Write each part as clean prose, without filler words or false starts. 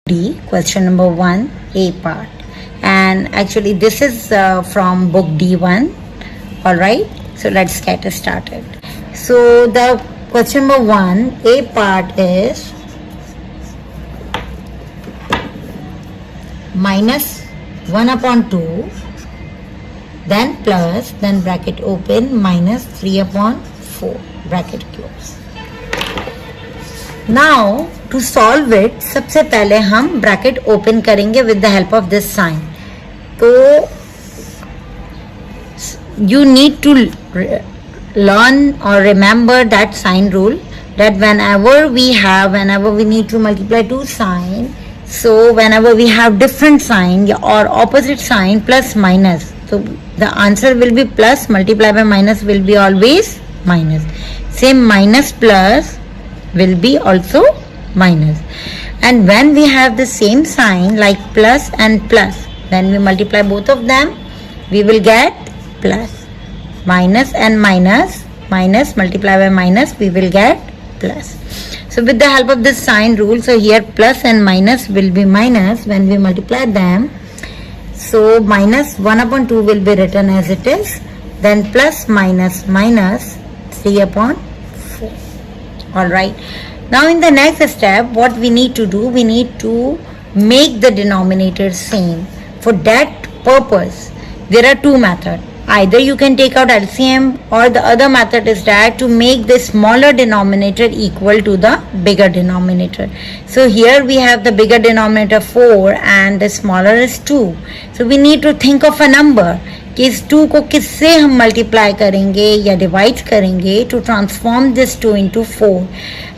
D, question number 1, A part. And actually this is from book D1. Alright, so let's get started. So the question number 1, A part is minus 1 upon 2, then plus, then bracket open, minus 3 upon 4, bracket close. Now to solve it, सबसे पहले हम bracket open करेंगे with the help of this sign. तो you need to learn or remember that sign rule, that whenever we need to multiply two sign, so whenever we have different sign or opposite sign plus minus, so the answer will be plus, multiply by minus will be always minus. Same minus plus will be also minus. And when we have the same sign like plus and plus, then we multiply both of them, we will get plus. Minus and minus, minus multiply by minus, we will get plus. So with the help of this sign rule, so here plus and minus will be minus when we multiply them. So minus 1 upon 2 will be written as it is, then plus minus minus 3 upon 4. Alright, now in the next step, what we need to do, we need to make the denominator same. For that purpose, there are two methods. Either you can take out LCM, or the other method is that to make the smaller denominator equal to the bigger denominator. So here we have the bigger denominator 4 and the smaller is 2. So we need to think of a number कि इस 2 को किससे हम multiply करेंगे या divide करेंगे to transform this 2 into 4.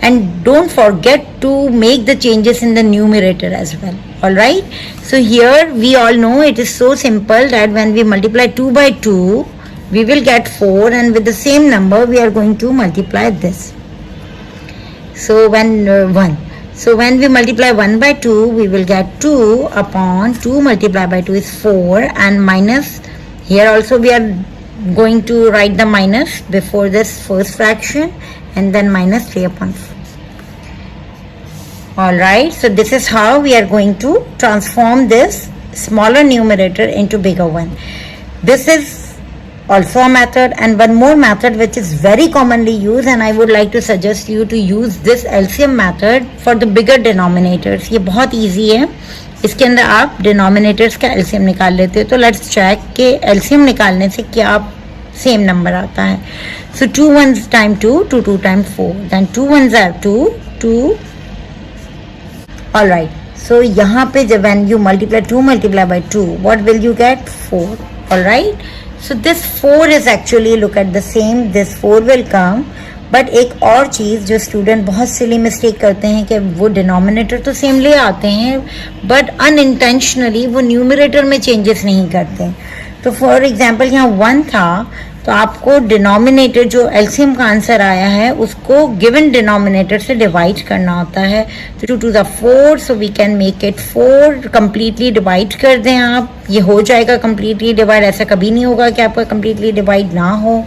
And don't forget to make the changes in the numerator as well. Alright, so here we all know it is so simple that when we multiply 2 by 2, we will get 4, and with the same number we are going to multiply this. So when 1. So when we multiply 1 by 2, we will get 2 upon 2 multiplied by 2 is 4, and minus, here also we are going to write the minus before this first fraction, and then minus 3 upon 4. Alright, so this is how we are going to transform this smaller numerator into bigger one. This is also a method, and one more method which is very commonly used, and I would like to suggest you to use this LCM method for the bigger denominators. ये बहुत easy है. इसके अंदर आप denominators का LCM निकाल लेते हो. तो let's check कि LCM निकालने से क्या same number आता है. So 2 1s times 2, 2 2 times 4, then 2 1s are 2, 2. Alright, so यहाँ पे जब when you multiply 2 multiply by 2, what will you get? 4. Alright, so this 4 is actually, look at the same, this 4 will come. But एक और चीज़ जो student बहुत silly mistake करते हैं कि वो डिनोमिनेटर तो सेम ले आते हैं बट अनइंटेंशनली वो न्यूमरेटर में चेंजेस नहीं करते. तो फॉर एग्जांपल यहाँ 1 था, तो आपको डिनोमिनेटर जो एलसीएम का आंसर आया है उसको गिवन डिनोमिनेटर से डिवाइड करना होता है. तो 2 to the 4, so we can make it 4. Completely divide कर दें आप, ये हो जाएगा कंप्लीटली डिवाइड. ऐसा कभी नहीं होगा कि आपका कंप्लीटली डिवाइड ना हो.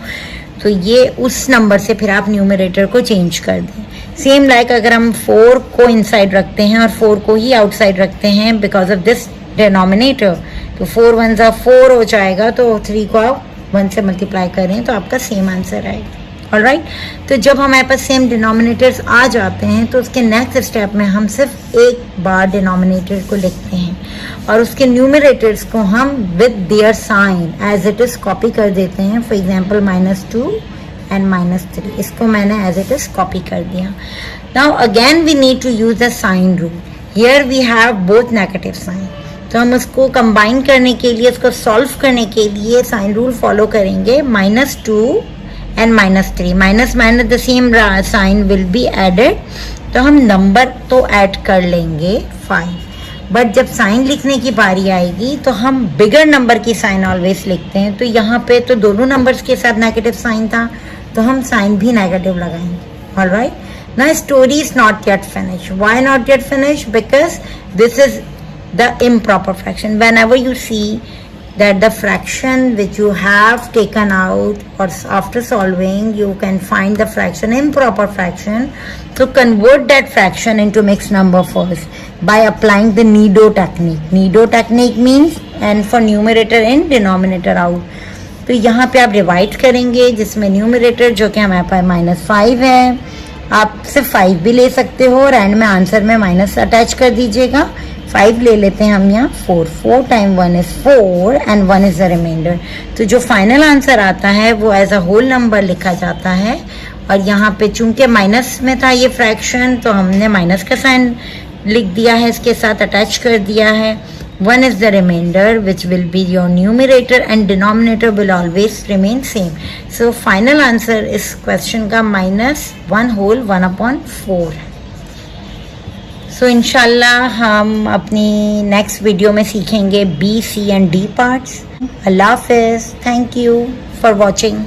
तो ये उस नंबर से फिर आप न्यूमरेटर को चेंज कर दें. सेम लाइक अगर हम 4 को इनसाइड रखते हैं और 4 को ही आउटसाइड रखते हैं बिकॉज ऑफ दिस डिनोमिनेटर, तो 4 1s are 4 हो जाएगा. तो 3 को आप 1 से मल्टीप्लाई करें तो आपका सेम आंसर आएगा. ऑलराइट, तो जब हमारे पास सेम डिनोमिनेटर्स आ जाते हैं तो उसके नेक्स्ट स्टेप में हम सिर्फ एक बार डिनोमिनेटर को लिखते हैं और उसके न्यूमरेटर्स को हम with their sign as it is copy कर देते हैं. फॉर एग्जांपल -2 एंड -3, इसको मैंने एज इट इज कॉपी कर दिया. Now again we need to use the sign rule. Here we have both negative sign, तो हम उसको कंबाइन करने के लिए, उसको सॉल्व करने के लिए साइन रूल फॉलो करेंगे. -2 and -3, minus minus the same sign will be added. तो हम नंबर तो ऐड कर लेंगे 5, बट जब साइन लिखने की बारी आएगी तो हम बिगर नंबर की साइन ऑलवेज लिखते हैं. तो यहाँ पे तो दोनों नंबर्स के साथ नेगेटिव साइन था, तो हम साइन भी नेगेटिव लगाएंगे. Alright, now story is not yet finish. Why not yet finish? Because this is the improper fraction. Whenever you see that the fraction which you have taken out, or after solving you can find the fraction improper fraction, so convert that fraction into mixed number first by applying the Nido technique. Nido technique means n for numerator in, denominator out. तो यहाँ पे आप divide करेंगे, जिसमें numerator जो कि हमारे पास -5 है, आप सिर्फ 5 भी ले सकते हो और एंड में आंसर में माइनस अटैच कर दीजिएगा. 5 ले लेते हैं हम यहाँ. 4 time 1 is 4 and 1 is the remainder. तो जो फाइनल आंसर आता है वो एज अ होल नंबर लिखा जाता है. और यहाँ पे चूंकि माइनस में था ये फ्रैक्शन, तो हमने माइनस का साइन लिख दिया है, इसके साथ अटैच कर दिया है. 1 is the remainder, which will be your numerator, and denominator will always remain same. So final answer is question का -1 whole 1/4. So इंशाल्लाह हम अपनी नेक्स्ट वीडियो में सीखेंगे B, C and D parts. अल्लाह हाफिज़. Thank you for watching.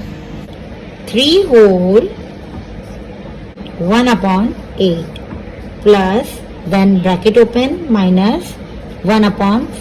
3 whole 1/8 plus then bracket open minus 1/4.